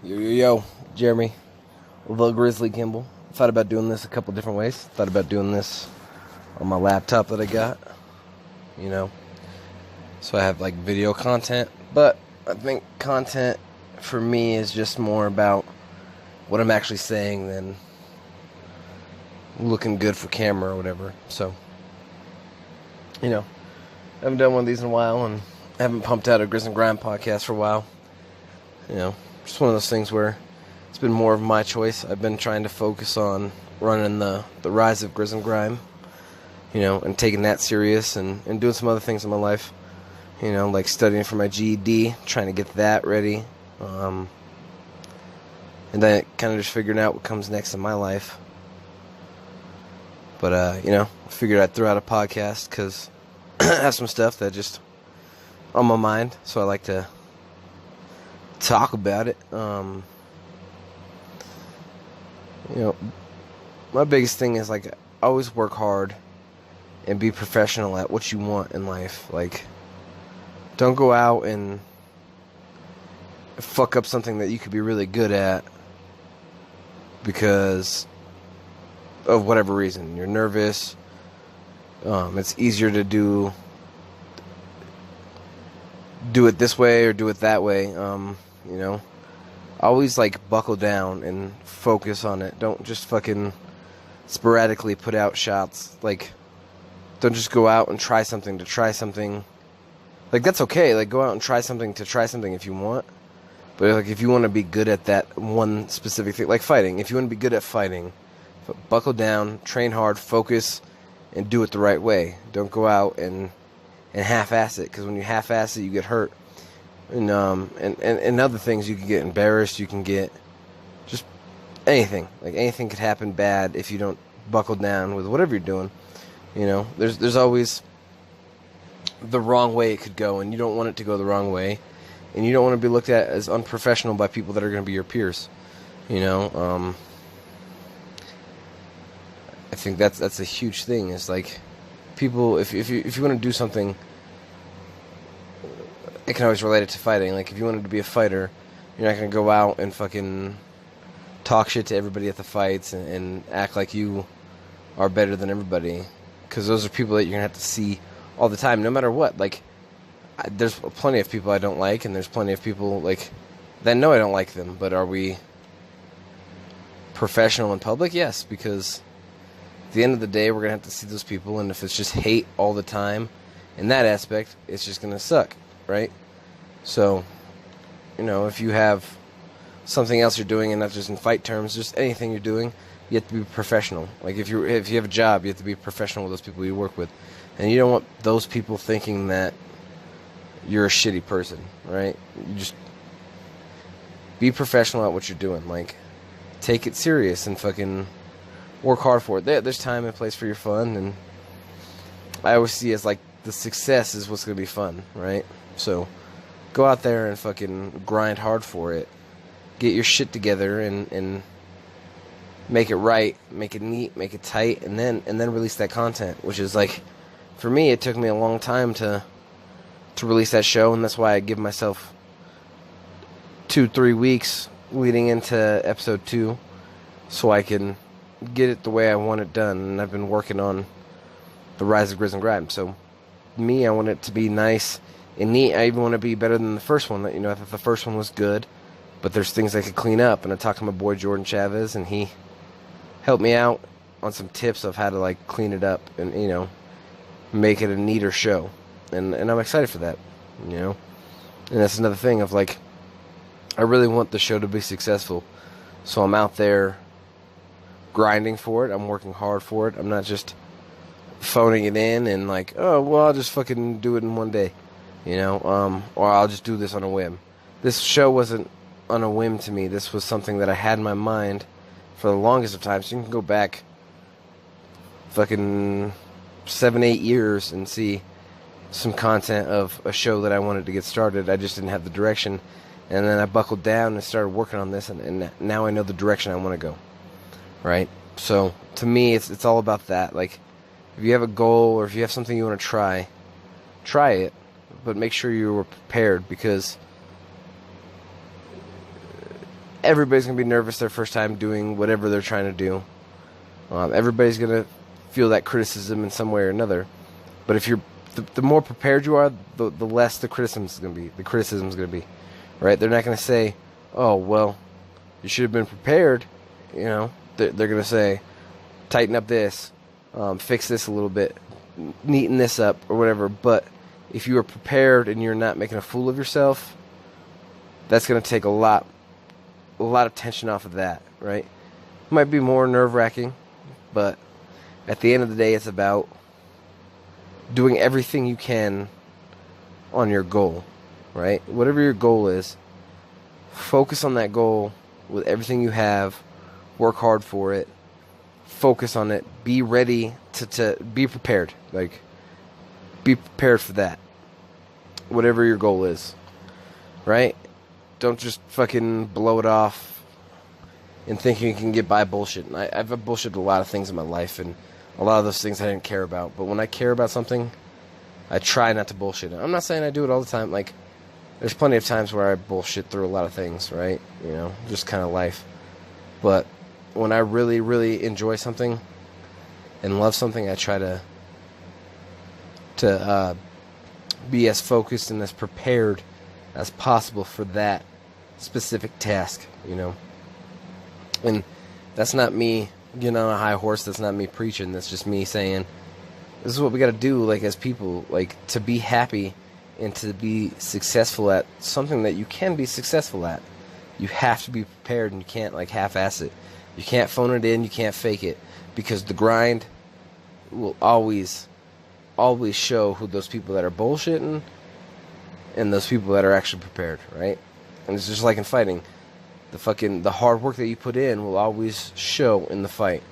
Yo, Jeremy, the Grizzly Kimball. Thought about doing this a couple different ways. Thought about doing this on my laptop that I got, so I have like video content. But I think content for me is just more about what I'm actually saying than looking good for camera or whatever. So, I haven't done one of these in a while, and I haven't pumped out a Grizz and Grime podcast for a while. Just one of those things where it's been more of my choice. I've been trying to focus on running the rise of Grizz and Grime, and taking that serious and doing some other things in my life, like studying for my GED, trying to get that ready, and then kind of just figuring out what comes next in my life. But, I figured I'd throw out a podcast because I have some stuff that just on my mind, so I like to talk about it. My biggest thing is like always work hard and be professional at what you want in life. Like, don't go out and fuck up something that you could be really good at because of whatever reason. You're nervous. It's easier to do it this way or do it that way. Always like buckle down and focus on it. Don't just fucking sporadically put out shots. Like, don't just go out and try something to try something. Like, that's okay. Like, go out and try something to try something if you want. But like, if you want to be good at that one specific thing, like fighting, if you want to be good at fighting, buckle down, train hard, focus, and do it the right way. Don't go out and half-ass it, because when you half-ass it, you get hurt. And other things, you can get embarrassed, you can get just anything. Like, anything could happen bad if you don't buckle down with whatever you're doing. There's always the wrong way it could go, and you don't want it to go the wrong way. And you don't want to be looked at as unprofessional by people that are going to be your peers. I think that's a huge thing. Is like, people, if you want to do something, I can always relate it to fighting. Like, if you wanted to be a fighter, you're not going to go out and fucking talk shit to everybody at the fights and act like you are better than everybody, because those are people that you're going to have to see all the time, no matter what. Like, there's plenty of people I don't like, and there's plenty of people, like, that know I don't like them, but are we professional in public? Yes, because at the end of the day, we're going to have to see those people, and if it's just hate all the time in that aspect, it's just going to suck, right? So, if you have something else you're doing, and not just in fight terms, just anything you're doing, you have to be professional. Like, if you have a job, you have to be professional with those people you work with, and you don't want those people thinking that you're a shitty person, right? You just be professional at what you're doing. Like, take it serious and fucking work hard for it. There's time and place for your fun, and I always see it as like the success is what's going to be fun, right? So go out there and fucking grind hard for it. Get your shit together and make it right, make it neat, make it tight, and then release that content, which is like, for me, it took me a long time to release that show, and that's why I give myself 2-3 weeks leading into episode 2 so I can get it the way I want it done. And I've been working on the rise of Grizz and Grime. So me, I want it to be nice and neat. I even want to be better than the first one. I thought the first one was good, but there's things I could clean up. And I talked to my boy Jordan Chavez, and he helped me out on some tips of how to like clean it up and make it a neater show. And I'm excited for that, And that's another thing of like, I really want the show to be successful, so I'm out there grinding for it. I'm working hard for it. I'm not just phoning it in and like, oh, well, I'll just fucking do it in one day, or I'll just do this on a whim. This show wasn't on a whim to me. This was something that I had in my mind for the longest of time. So you can go back fucking 7-8 years and see some content of a show that I wanted to get started. I just didn't have the direction, and then I buckled down and started working on this, and now I know the direction I want to go, right? So to me, it's all about that. Like, if you have a goal or if you have something you want to try it, but make sure you were prepared, because everybody's going to be nervous their first time doing whatever they're trying to do. Everybody's going to feel that criticism in some way or another. But if you're, the more prepared you are, the less the criticism is going to be. The criticism is going to be, right? They're not going to say, "Oh, well, you should have been prepared." You know, they're going to say, "Tighten up this, fix this a little bit, neaten this up," or whatever. But if you are prepared and you're not making a fool of yourself, that's going to take a lot of tension off of that, right? It might be more nerve-wracking, but at the end of the day, it's about doing everything you can on your goal, right? Whatever your goal is, focus on that goal with everything you have. Work hard for it. Focus on it. Be ready to be prepared. Like, be prepared for that. Whatever your goal is, right? Don't just fucking blow it off and think you can get by bullshit. And I've bullshitted a lot of things in my life, and a lot of those things I didn't care about. But when I care about something, I try not to bullshit it. I'm not saying I do it all the time. Like, there's plenty of times where I bullshit through a lot of things, right? You know, just kind of life. But when I really, really enjoy something and love something, I try to be as focused and as prepared as possible for that specific task, you know. And that's not me getting on a high horse. That's not me preaching. That's just me saying, this is what we got to do, like, as people, like, to be happy and to be successful at something that you can be successful at. You have to be prepared, and you can't, like, half-ass it. You can't phone it in. You can't fake it, because the grind will always show who those people that are bullshitting and those people that are actually prepared, right? And it's just like in fighting. The hard work that you put in will always show in the fight.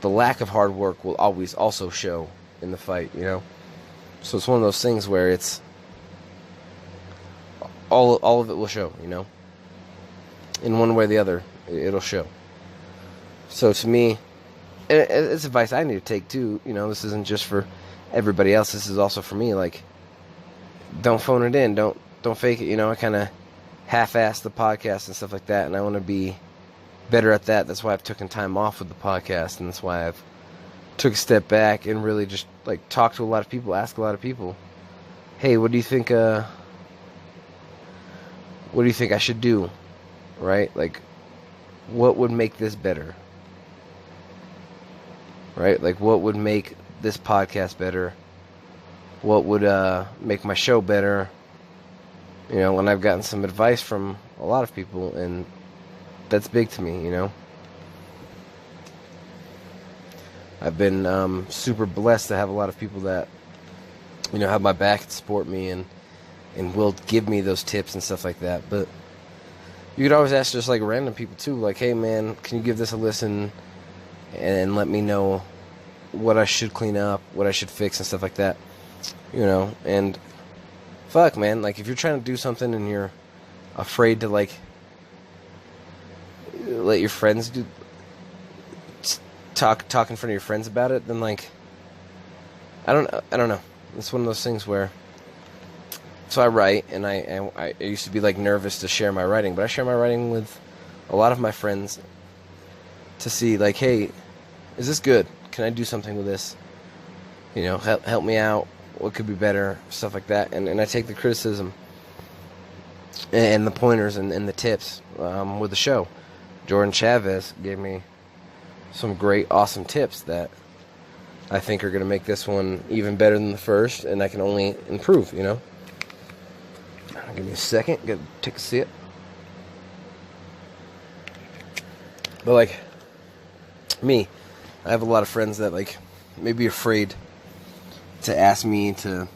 The lack of hard work will always also show in the fight, you know? So it's one of those things where it's all of it will show, you know? In one way or the other, it'll show. So to me, it's advice I need to take too, you know? This isn't just for everybody else. This is also for me. Like, don't phone it in. Don't fake it, you know? I kind of half-ass the podcast and stuff like that, and I want to be better at that. That's why I've taken time off with the podcast, and that's why I've took a step back and really just, like, talk to a lot of people, ask a lot of people, hey, what do you think I should do, right? Like, what would make this better, right? Like, what would make this podcast better? What would make my show better? You know, and I've gotten some advice from a lot of people, and that's big to me, you know. I've been super blessed to have a lot of people that, you know, have my back and support me and will give me those tips and stuff like that. But you could always ask just, like, random people too, like, hey man, can you give this a listen and let me know what I should clean up, what I should fix and stuff like that, you know. And fuck, man, like, if you're trying to do something and you're afraid to, like, let your friends talk in front of your friends about it, then, like, I don't know. It's one of those things where, so I write, and I used to be, like, nervous to share my writing, but I share my writing with a lot of my friends to see, like, hey, is this good? Can I do something with this? You know, help me out. What could be better? Stuff like that. And I take the criticism and the pointers and the tips with the show. Jordan Chavez gave me some great, awesome tips that I think are going to make this one even better than the first, and I can only improve, you know? Give me a second. Gotta take a sip. But, like, me, I have a lot of friends that, like, may be afraid to ask me to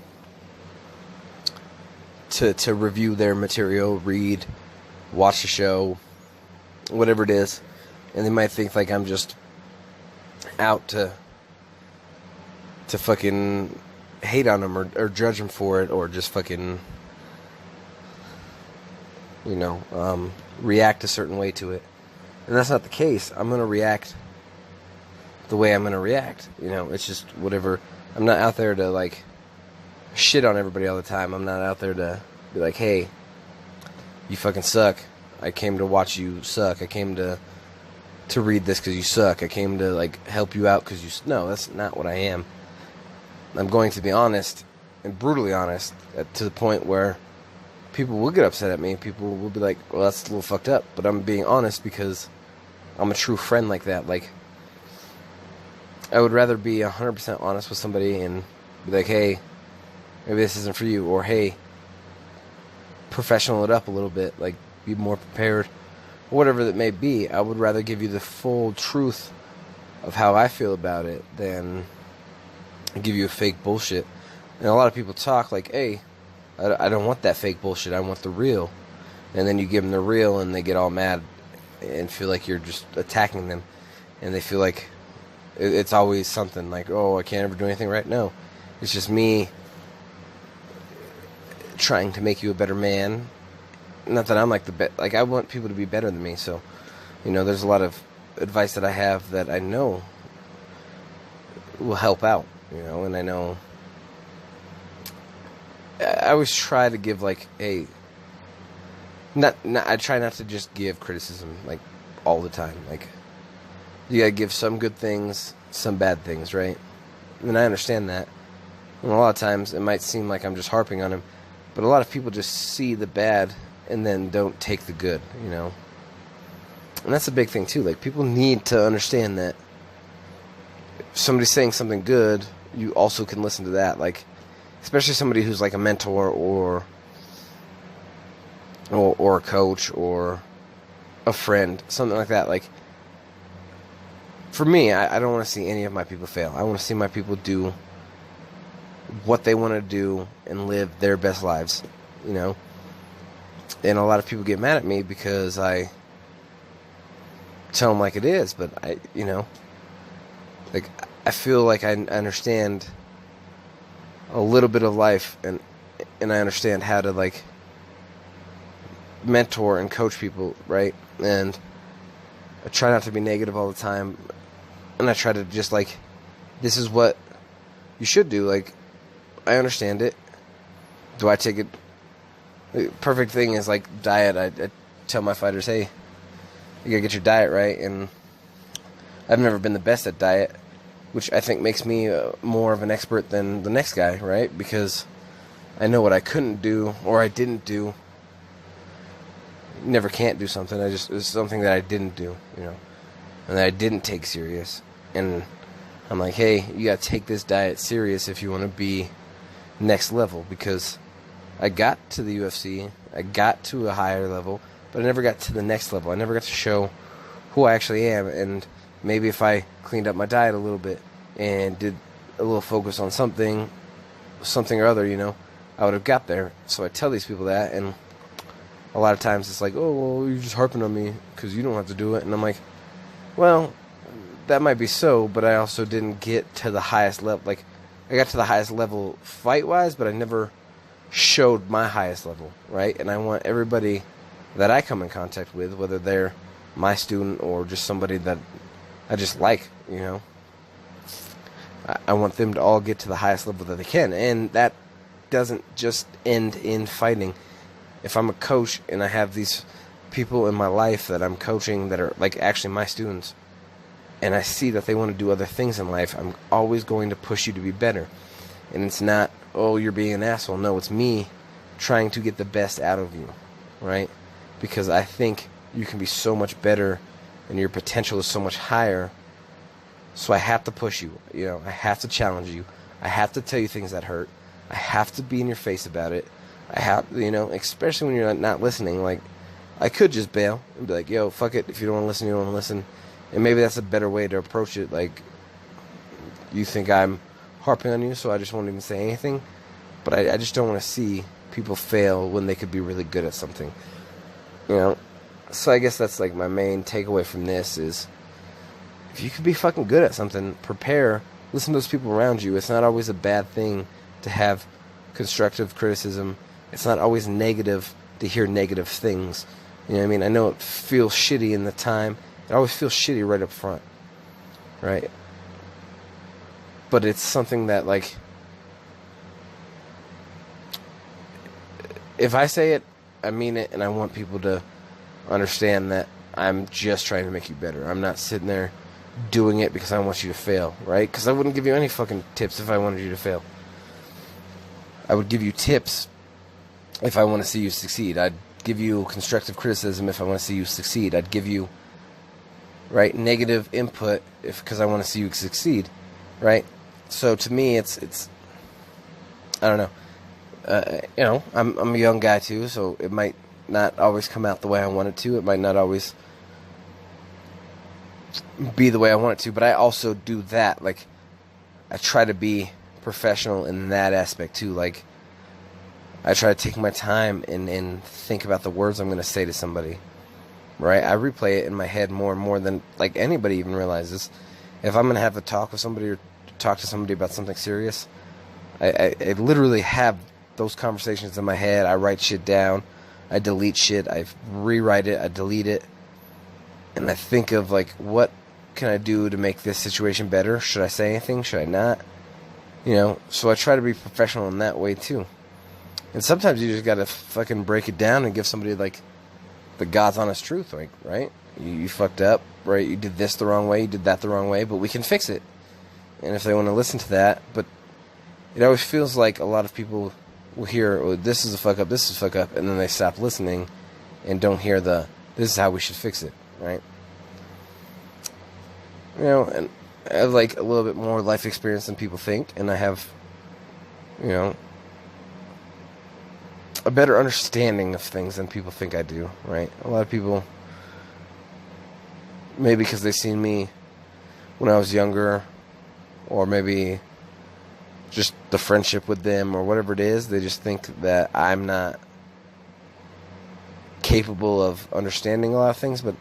review their material, read, watch the show, whatever it is, and they might think, like, I'm just out to fucking hate on them or judge them for it, or just fucking, you know, react a certain way to it. And that's not the case. I'm gonna react the way I'm gonna react, you know. It's just whatever. I'm not out there to, like, shit on everybody all the time. I'm not out there to be like, hey, you fucking suck. I came to watch you suck. I came to read this because you suck. I came to like help you out because you. No, that's not what I am. I'm going to be honest and brutally honest to the point where people will get upset at me. People will be like, "Well, that's a little fucked up." But I'm being honest because I'm a true friend like that. Like, I would rather be 100% honest with somebody and be like, "Hey, maybe this isn't for you," or "Hey, professional it up a little bit, like be more prepared," whatever that may be. I would rather give you the full truth of how I feel about it than give you a fake bullshit. And a lot of people talk like, "Hey, I don't want that fake bullshit. I want the real." And then you give them the real and they get all mad and feel like you're just attacking them. And they feel like it's always something like, "Oh, I can't ever do anything right." No, it's just me trying to make you a better man. Not that I'm like the best. Like, I want people to be better than me. So, there's a lot of advice that I have that I know will help out. And I know I always try to give like, hey, I try not to just give criticism like all the time. Like, you gotta give some good things, some bad things, right? And I understand that. And a lot of times it might seem like I'm just harping on him, but a lot of people just see the bad and then don't take the good, And that's a big thing too. Like, people need to understand that if somebody's saying something good, you also can listen to that. Like, especially somebody who's like a mentor or a coach or a friend, something like that. Like, for me, I don't want to see any of my people fail. I want to see my people do what they want to do and live their best lives, And a lot of people get mad at me because I tell them like it is, but like, I feel like I understand a little bit of life, and I understand how to like mentor and coach people, right? And I try not to be negative all the time, and I try to just like, this is what you should do. Like, I understand it. Do I take it? The perfect thing is like diet. I tell my fighters, hey, you gotta get your diet right, and I've never been the best at diet, which I think makes me more of an expert than the next guy, right? Because I know what I couldn't do or I didn't do. Never can't do something. It's something that I didn't do, and that I didn't take serious. And I'm like, hey, you gotta take this diet serious if you want to be next level, because I got to the UFC, I got to a higher level, but I never got to the next level. I never got to show who I actually am. And maybe if I cleaned up my diet a little bit and did a little focus on something or other, I would have got there. So I tell these people that, and a lot of times it's like, oh, well, you're just harping on me because you don't have to do it. And I'm like, well, that might be so, but I also didn't get to the highest level. Like, I got to the highest level fight-wise, but I never showed my highest level, right? And I want everybody that I come in contact with, whether they're my student or just somebody that I just like, I want them to all get to the highest level that they can. And that doesn't just end in fighting. If I'm a coach and I have these people in my life that I'm coaching that are like actually my students, and I see that they want to do other things in life, I'm always going to push you to be better. And it's not, oh, you're being an asshole. No, it's me trying to get the best out of you, right? Because I think you can be so much better and your potential is so much higher. So I have to push you, I have to challenge you. I have to tell you things that hurt. I have to be in your face about it. I have, especially when you're not listening. Like, I could just bail and be like, yo, fuck it. If you don't want to listen, you don't want to listen. And maybe that's a better way to approach it. Like, you think I'm harping on you, so I just won't even say anything. But I just don't want to see people fail when they could be really good at something. So I guess that's like my main takeaway from this is, if you could be fucking good at something, prepare, listen to those people around you. It's not always a bad thing to have constructive criticism. It's not always negative to hear negative things. You know what I mean? I know it feels shitty in the time. It always feels shitty right up front, right? But it's something that, like, if I say it, I mean it, and I want people to understand that I'm just trying to make you better. I'm not sitting there doing it because I want you to fail, right? Because I wouldn't give you any fucking tips if I wanted you to fail. I would give you tips if I want to see you succeed. I'd give you constructive criticism if I want to see you succeed. I'd give you, right, negative input because I want to see you succeed, right? So to me, it's I don't know. I'm a young guy too, so it might not always come out the way I want it to. It might not always be the way I want it to, but I also do that. Like, I try to be professional in that aspect too. Like, I try to take my time and think about the words I'm going to say to somebody, right? I replay it in my head more and more than, like, anybody even realizes. If I'm going to have a talk with somebody or talk to somebody about something serious, I literally have those conversations in my head. I write shit down. I delete shit. I rewrite it. I delete it. And I think of, like, what can I do to make this situation better? Should I say anything? Should I not? So I try to be professional in that way, too. And sometimes you just gotta fucking break it down and give somebody, like, the God's honest truth, like, right? You fucked up, right? You did this the wrong way, you did that the wrong way, but we can fix it. And if they want to listen to that, but it always feels like a lot of people will hear, oh, this is a fuck up, this is a fuck up, and then they stop listening and don't hear this is how we should fix it, right? And I have, like, a little bit more life experience than people think, and I have, a better understanding of things than people think I do, right? A lot of people, maybe because they've seen me when I was younger, or maybe just the friendship with them, or whatever it is, they just think that I'm not capable of understanding a lot of things, but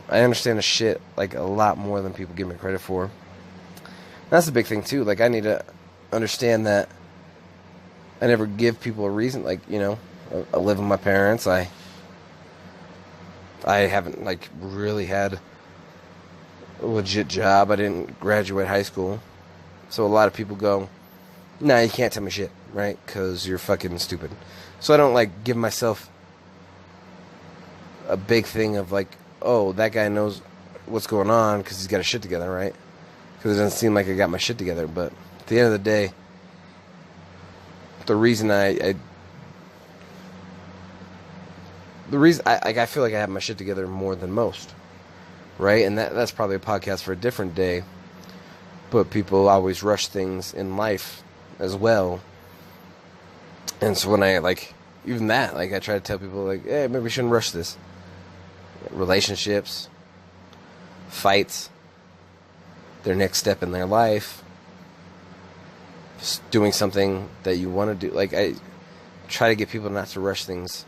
I understand the shit, like, a lot more than people give me credit for. That's the big thing, too. Like, I need to understand that I never give people a reason. Like, I live with my parents. I haven't, like, really had a legit job. I didn't graduate high school. So a lot of people go, nah, you can't tell me shit, right? Because you're fucking stupid. So I don't, like, give myself a big thing of, like, oh, that guy knows what's going on because he's got his shit together, right? Because it doesn't seem like I got my shit together. But at the end of the day, the reason I feel like I have my shit together more than most, right? And that's probably a podcast for a different day. But people always rush things in life as well. And so when I, like, even that, like, I try to tell people, like, hey, maybe we shouldn't rush this. Relationships, fights, their next step in their life, just doing something that you want to do. Like, I try to get people not to rush things,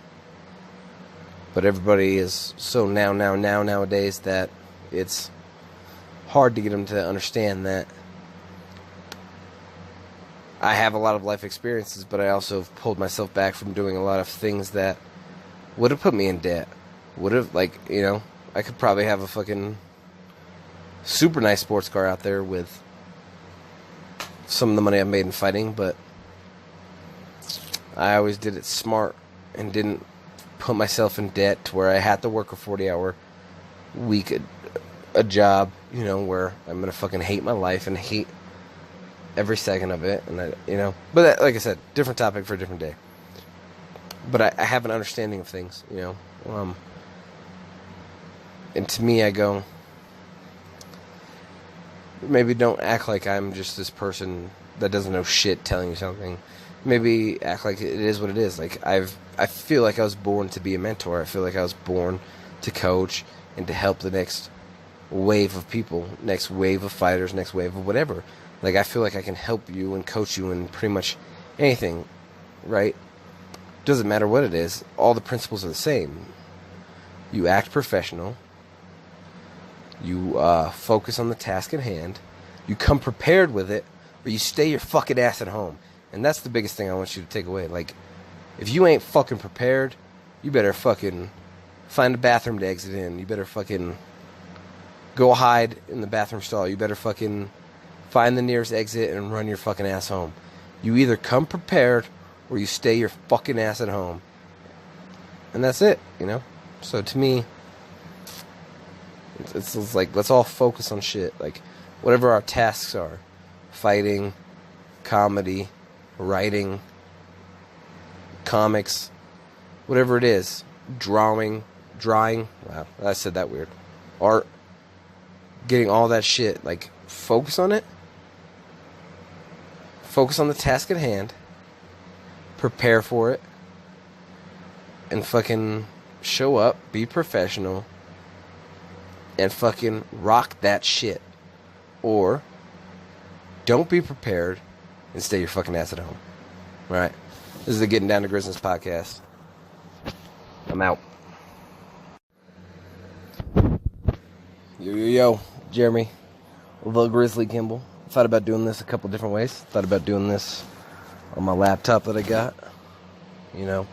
but everybody is so nowadays that it's hard to get them to understand that I have a lot of life experiences, but I also have pulled myself back from doing a lot of things that would have put me in debt. Would have, like, I could probably have a fucking super nice sports car out there with some of the money I've made in fighting, but I always did it smart and didn't put myself in debt to where I had to work a 40-hour week, a job, where I'm going to fucking hate my life and hate every second of it. And but that, like I said, different topic for a different day. But I have an understanding of things, and to me, I go, maybe don't act like I'm just this person that doesn't know shit telling you something. Maybe act like it is what it is. Like, I feel like I was born to be a mentor. I feel like I was born to coach and to help the next wave of people, next wave of fighters, next wave of whatever. Like, I feel like I can help you and coach you in pretty much anything, right? Doesn't matter what it is. All the principles are the same. You act professional. You focus on the task at hand. You come prepared with it, or you stay your fucking ass at home. And that's the biggest thing I want you to take away. Like, if you ain't fucking prepared, you better fucking find a bathroom to exit in. You better fucking go hide in the bathroom stall. You better fucking find the nearest exit and run your fucking ass home. You either come prepared or you stay your fucking ass at home. And that's it, So to me, it's like, let's all focus on shit. Like, whatever our tasks are. Fighting, comedy, writing, comics, whatever it is. Drawing. Wow, I said that weird. Art. Getting all that shit. Like, focus on it. Focus on the task at hand. Prepare for it. And fucking show up. Be professional. And fucking rock that shit. Or don't be prepared and stay your fucking ass at home. Alright? This is the Getting Down to Grizzness podcast. I'm out. Yo, Jeremy, the Grizzly Kimball. Thought about doing this a couple different ways. Thought about doing this on my laptop that I got. You know,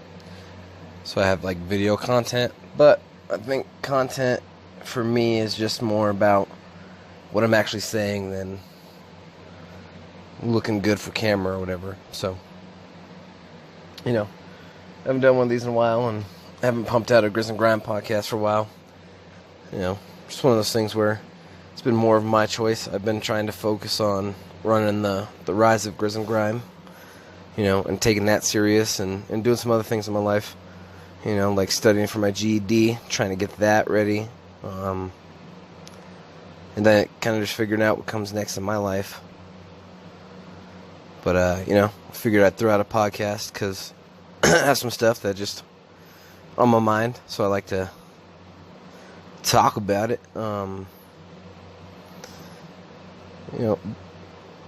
so I have like video content. But I think content for me is just more about what I'm actually saying than looking good for camera or whatever. So, you know, I haven't done one of these in a while, and I haven't pumped out a Grizz and Grind podcast for a while. You know, just one of those things where it's been more of my choice. I've been trying to focus on running the rise of Grizz and Grind, you know, and taking that serious, and doing some other things in my life. You know, like studying for my GED, trying to get that ready. And then kind of just figuring out what comes next in my life. But, you know, I figured I'd throw out a podcast because I have some stuff that just on my mind, so I like to talk about it. You know,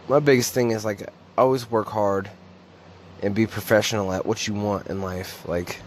my biggest thing is, like, always work hard and be professional at what you want in life. Like,